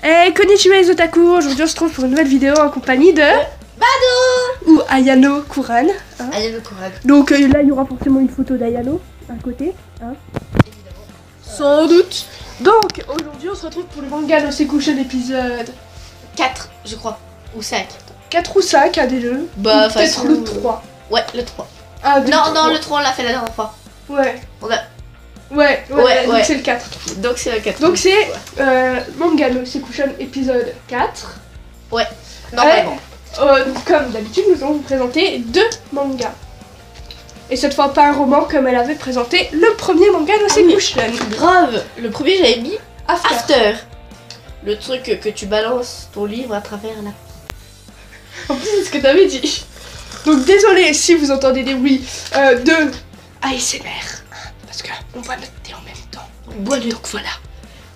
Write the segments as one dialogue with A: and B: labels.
A: Et konnichiwa les otaku, aujourd'hui on se retrouve pour une nouvelle vidéo en compagnie de
B: Bado
A: ou Ayano Kuran. Hein.
B: Ayano Kuran.
A: Donc là il y aura forcément une photo d'Ayano à côté. Hein.
B: Évidemment.
A: Sans doute. Donc aujourd'hui on se retrouve pour le manga no Sekushin épisode
B: 4, je crois. Ou 5.
A: 4 ou 5, un des deux.
B: Bah,
A: peut-être
B: façon...
A: le 3.
B: Ouais, le 3.
A: Ah,
B: Non, le 3 on l'a fait la dernière fois.
A: Ouais.
B: On a...
A: Ouais, donc c'est le 4.
B: Donc c'est le 4.
A: Donc c'est manga no Sekushin épisode 4.
B: Ouais, normalement.
A: Donc, comme d'habitude, nous allons vous présenter 2 mangas. Et cette fois, pas un roman comme elle avait présenté le premier manga no Sekushin.
B: Grave. Le premier j'avais mis
A: After.
B: After. Le truc que tu balances ton livre à travers la...
A: En plus, c'est ce que t'avais dit. Donc désolé si vous entendez des bruits de ASMR. Parce qu'on va notre thé en même temps.
B: Bois le...
A: Donc voilà.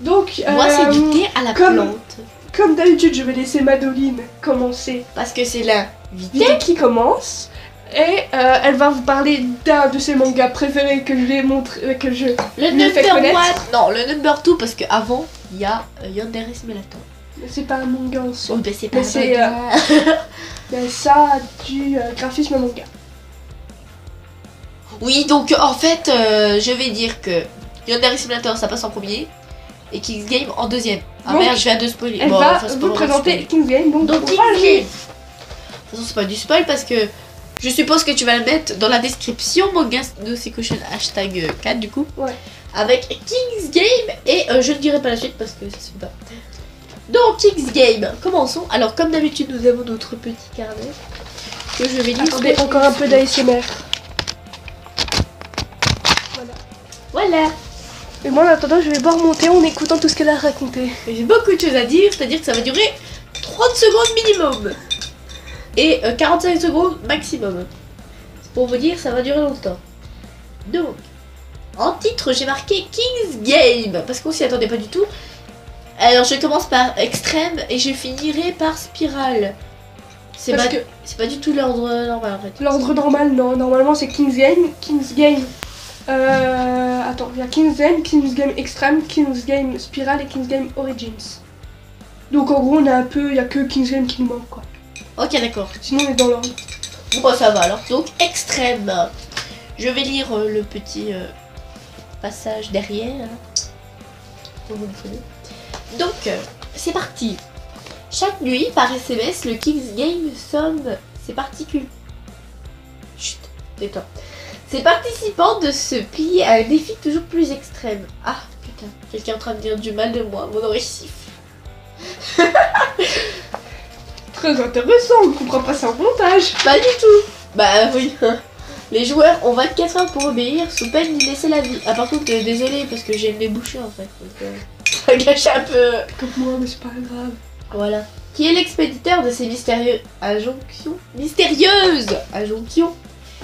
A: Donc,
B: Moi c'est du thé à la plante.
A: Comme d'habitude, je vais laisser Madeline commencer.
B: Parce que c'est la
A: Vidéo qui commence. Et elle va vous parler d'un de ses mangas préférés que je vais montrer, que je
B: le
A: lui ai fait
B: number
A: connaître.
B: 1. Non, le number 2 parce qu'avant il y a Yandere Simulator.
A: C'est pas un manga en soi.
B: Oh, ben c'est pas
A: Mais c'est mais ça a du graphisme manga.
B: Oui, donc en fait, je vais dire que Yandere Simulator ça passe en premier et King's Game en deuxième. Ah
A: Donc,
B: merde, je viens de spoiler.
A: Elle
B: Bon,
A: va
B: enfin, c'est pas
A: vous
B: vraiment
A: présenter
B: spoiler.
A: King's Game. Donc
B: Donc
A: courage.
B: King's Game. De toute façon, c'est pas du spoil parce que je suppose que tu vas le mettre dans la description, manga no Sekushin hashtag 4 du coup.
A: Ouais.
B: Avec King's Game et je ne dirai pas la suite parce que ça se fait pas. Donc King's Game, commençons. Alors comme d'habitude nous avons notre petit carnet que je vais lire.
A: Attendez, encore un peu d'ASMR. Voilà.
B: Voilà.
A: Et moi en attendant, je vais boire mon thé en écoutant tout ce qu'elle a raconté.
B: J'ai beaucoup de choses à dire, c'est-à-dire que ça va durer 30 secondes minimum. Et 45 secondes maximum. Pour vous dire, ça va durer longtemps. Donc, en titre, j'ai marqué King's Game, parce qu'on s'y attendait pas du tout. Alors, je commence par Extrême et je finirai par Spirale. C'est
A: Parce
B: pas,
A: que
B: c'est pas du tout l'ordre normal en fait.
A: l'ordre normal, non. Normalement, c'est King's Game. King's Game. Attends, il y a King's Game Extreme, King's Game Spiral et King's Game Origins. Donc en gros, on a un peu, il y a que King's Game qui nous manque quoi.
B: Ok, d'accord.
A: Sinon, on est dans l'ordre.
B: Bon, bah, ça va alors. Donc, Extrême. Je vais lire le petit passage derrière. Comme vous le savez. Donc, c'est parti. Chaque nuit, par SMS, le King's Game somme ses particules. Chut, tais-toi. Ses participants de se plier à un défi toujours plus extrême. Ah, putain, quelqu'un est en train de dire du mal de moi, mon récif.
A: Très intéressant, on ne comprend pas ça en montage.
B: Pas du tout. Bah oui. Les joueurs ont 24 heures pour obéir sous peine d'y laisser la vie. Ah par contre, désolé parce que j'ai le nez bouché en fait. Donc, ça gâche un peu.
A: Comme moi, mais c'est pas grave.
B: Voilà. Qui est l'expéditeur de ces mystérieuses injonctions? Mystérieuses injonctions.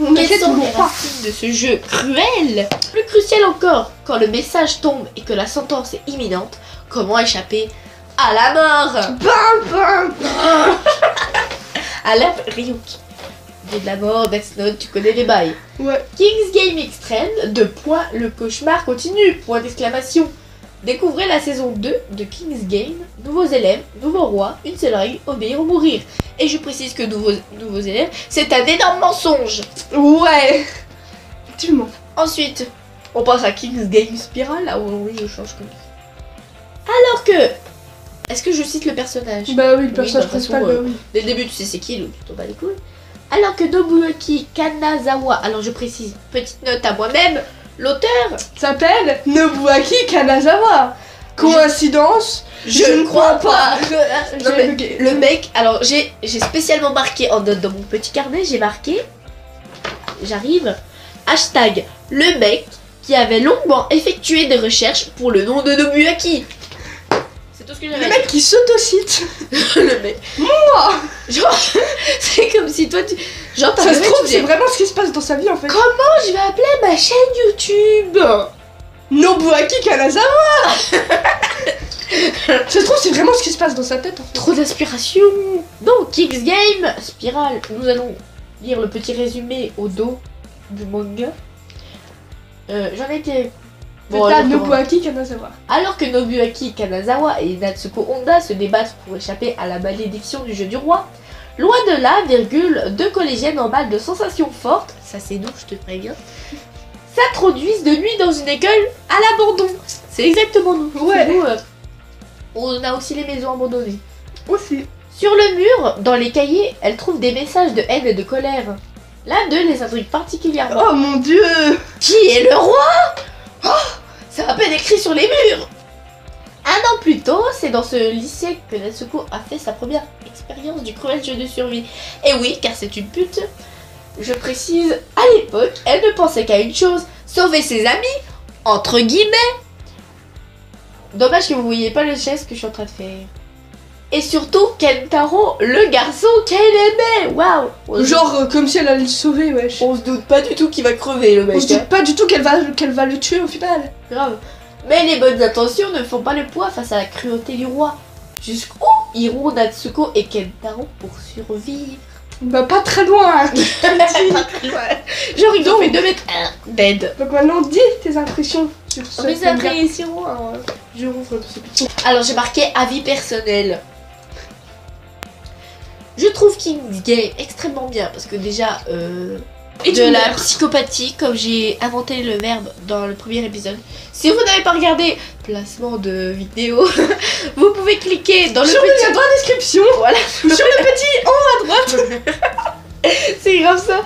A: On
B: Quelles
A: essaie
B: sont les
A: toujours pas.
B: racines de ce jeu cruel? Plus crucial encore, quand le message tombe et que la sentence est imminente, comment échapper à la mort?
A: Bam, bam, bam.
B: À la Ryuki. J'ai de la mort, Death Note, tu connais les bails.
A: Ouais.
B: King's Game Extreme, le cauchemar continue, point d'exclamation. Découvrez la saison 2 de King's Game, nouveaux élèves, nouveaux rois, une seule règle, obéir ou mourir. Et je précise que nouveaux élèves, c'est un énorme mensonge.
A: Ouais. Effectivement.
B: Ensuite, on passe à King's Game Spiral, là où oui, je change comme ça. Alors que, est-ce que je cite le personnage?
A: Bah oui, le
B: Oui,
A: personnage
B: bah, de toute
A: principal,
B: façon,
A: bah oui.
B: Dès le début, tu sais c'est qui, donc tu t'en bats les couilles. Alors que Nobuaki Kanazawa, alors je précise, petite note à moi-même, l'auteur,
A: S'appelle Nobuaki Kanazawa. Coïncidence?
B: je ne crois pas.
A: J'ai
B: Non, mais
A: bugué.
B: le mec, alors j'ai spécialement marqué en note dans mon petit carnet, j'ai marqué, j'arrive, hashtag le mec qui avait longuement effectué des recherches pour le nom de Nobuaki. C'est tout ce que j'avais.
A: Le mec qui s'autocite.
B: Le mec.
A: Moi.
B: Genre, c'est comme si toi tu. Genre,
A: Ça se
B: t'arrivais,
A: trouve,
B: tu
A: c'est
B: disais,
A: vraiment ce qui se passe dans sa vie en fait.
B: comment je vais appeler ma chaîne YouTube?
A: Nobuaki Kanazawa. Ça se trouve, c'est vraiment ce qui se passe dans sa tête en fait.
B: Trop d'inspiration. Donc, King's Game, Spirale, nous allons lire le petit résumé au dos du manga. J'en ai été Bon,
A: T'as
B: exactement.
A: Nobuaki Kanazawa.
B: Alors que Nobuaki Kanazawa et Natsuko Honda se débattent pour échapper à la malédiction du jeu du roi, loin de là, deux collégiennes en balle de sensations fortes, ça c'est nous, je te préviens, s'introduisent de nuit dans une école à l'abandon. C'est exactement nous.
A: Ouais.
B: Nous, on a aussi les maisons abandonnées.
A: Aussi.
B: Sur le mur, dans les cahiers, elles trouvent des messages de haine et de colère. L'un d'eux les intrigue particulièrement.
A: Oh mon dieu.
B: Qui est le roi? Oh, c'est à peine écrit sur les murs. Un an plus tôt, c'est dans ce lycée que Natsuko a fait sa première expérience du cruel jeu de survie. Et oui, car c'est une pute. Je précise, à l'époque, elle ne pensait qu'à une chose, sauver ses amis, entre guillemets. Dommage que vous voyez pas le geste que je suis en train de faire. Et surtout, Kentaro, le garçon qu'elle aimait. Waouh.
A: Genre comme si elle allait le sauver, wesh.
B: On se doute pas du tout qu'il va crever, le mec.
A: On se dit pas du tout qu'elle va le tuer au final.
B: Grave. Mais les bonnes intentions ne font pas le poids face à la cruauté du roi. Jusqu'où iront Natsuko et Kentaro pour survivre?
A: Bah pas très loin. Hein.
B: Genre ils ont fait 2 mètres dead.
A: Donc maintenant dis tes impressions sur ce
B: Mes
A: manga.
B: impressions, je rouvre ce petit. Alors j'ai marqué avis personnel. Je trouve King's Game extrêmement bien parce que déjà
A: Et
B: de
A: tu
B: la
A: meurs.
B: psychopathie, comme j'ai inventé le verbe dans le premier épisode. Si vous n'avez pas regardé placement de vidéo, vous pouvez cliquer dans le
A: Sur le
B: petit
A: lien dans la description.
B: voilà.
A: Sur le petit en haut à droite.
B: C'est grave ça.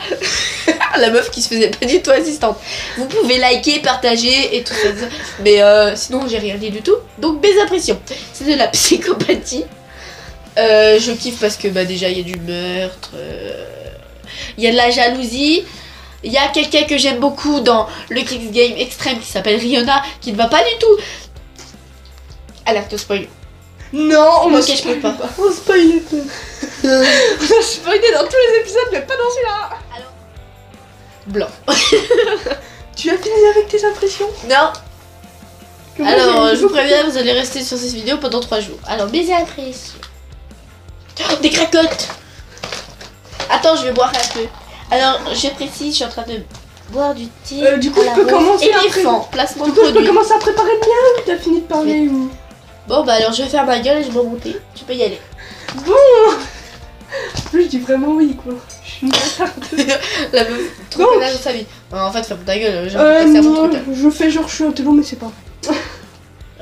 B: La meuf qui se faisait pas du tout assistante. Vous pouvez liker, partager et tout ça. Mais sinon j'ai rien dit du tout. Donc mes impressions. C'est de la psychopathie. Je kiffe parce que bah déjà il y a du meurtre. Il y a de la jalousie. Il y a quelqu'un que j'aime beaucoup dans le King's Game extrême qui s'appelle Riona qui ne va pas du tout. Alerte au spoil.
A: Non, on
B: Ok, je peux pas.
A: On spoil pas. On a spoilé dans tous les épisodes, mais pas dans celui-là.
B: Blanc.
A: Tu as fini avec tes impressions?
B: Non.
A: Que moi,
B: Alors,
A: j'ai
B: je vous
A: beaucoup-
B: préviens, vous allez rester sur cette vidéo pendant 3 jours. Alors, mes impressions. Oh, des cracottes. Attends, je vais boire un peu. Alors, je précise, je suis en train de boire du thé.
A: Du coup,
B: à la
A: je peux
B: rose
A: commencer après.
B: éléphant, placement
A: Du
B: de
A: coup, je peux
B: produit.
A: commencer à préparer le mien ou t'as fini de parler ou...
B: Bon, bah alors, je vais faire ma gueule et je vais monter. Tu peux y aller.
A: Bon. Plus je dis vraiment oui quoi. Je suis une bâtarde.
B: La meuf, trop
A: Donc.
B: pénale de sa vie. En fait, ferme ta gueule, j'ai envie de passer à mon
A: Non,
B: truc. hein.
A: je fais genre je suis un télo mais c'est pas vrai.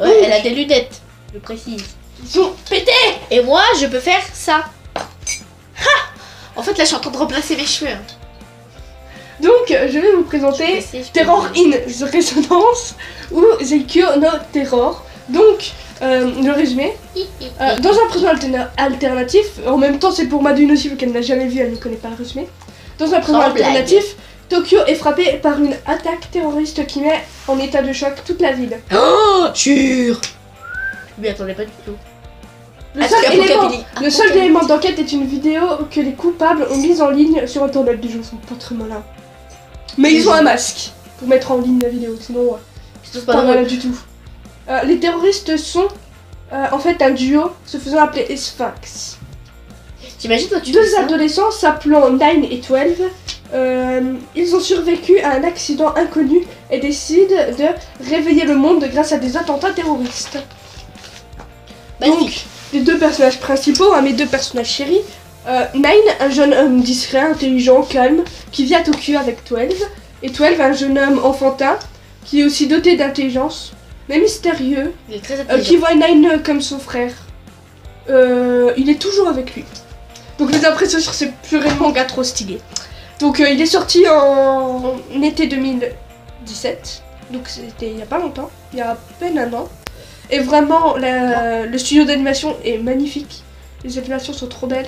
B: Ouais, elle a des lunettes, je précise.
A: Ils sont pétés.
B: Et moi, je peux faire ça. Ha! En fait, là, je suis en train de replacer mes cheveux. hein.
A: Donc je vais vous présenter
B: Je précise, je
A: Terror
B: précise.
A: in the Resonance ou Zeikyo no Terror. Donc le résumé. Dans un présent alternatif, en même temps c'est pour Madune aussi vu qu'elle n'a jamais vu, elle ne connaît pas le résumé. Dans un présent
B: Sans blague.
A: alternatif, Tokyo est frappé par une attaque terroriste qui met en état de choc toute la ville.
B: Oh, jure. Je m'y attendais pas du tout.
A: Le
B: Est-ce
A: seul,
B: qu'il y a
A: élément,
B: Apocalypse-
A: le seul élément d'enquête est une vidéo que les coupables ont mise en ligne sur internet. Les gens sont pas très malins. Mais ils ont un masque pour mettre en ligne la vidéo, sinon
B: C'est
A: pas malin du tout. Les terroristes sont en fait un duo se faisant appeler Sphinx.
B: T'imagines toi tu
A: Deux
B: fais ça
A: adolescents s'appelant 9 et 12, ils ont survécu à un accident inconnu et décident de réveiller le monde grâce à des attentats terroristes. Donc,
B: Magnifique.
A: les deux personnages principaux, mes deux personnages chéris, Nine, un jeune homme discret, intelligent, calme, qui vit à Tokyo avec 12, et 12, un jeune homme enfantin, qui est aussi doté d'intelligence, mais mystérieux,
B: Il est très
A: qui
B: intelligent.
A: voit Nine comme son frère. Il est toujours avec lui. Donc les impressions sur ce purée manga trop stylé. Donc il est sorti en été 2017, donc c'était il y a pas longtemps, il y a à peine un an. Et vraiment, le studio d'animation est magnifique. Les animations sont trop belles.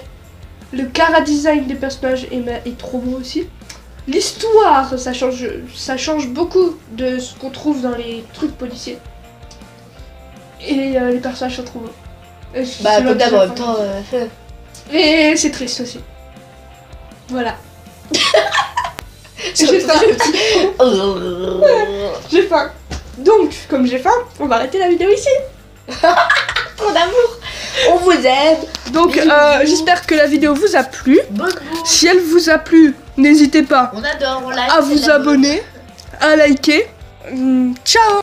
A: Le chara-design des personnages est trop beau aussi. L'histoire, ça change beaucoup de ce qu'on trouve dans les trucs policiers. Et les personnages sont trop beaux. Et
B: Bah
A: c'est
B: comme d'hab en
A: l'objet
B: même temps.
A: Et c'est triste aussi. Voilà.
B: J'ai
A: J'ai faim.
B: Oh.
A: J'ai faim. Donc, comme j'ai faim, on va arrêter la vidéo ici.
B: Trop d'amour. On vous aime.
A: Donc,
B: Bisous.
A: j'espère que la vidéo vous a plu.
B: Beaucoup.
A: Si elle vous a plu, n'hésitez pas
B: On adore, on like,
A: à
B: c'est
A: vous
B: de l'amour.
A: abonner, à liker. Ciao.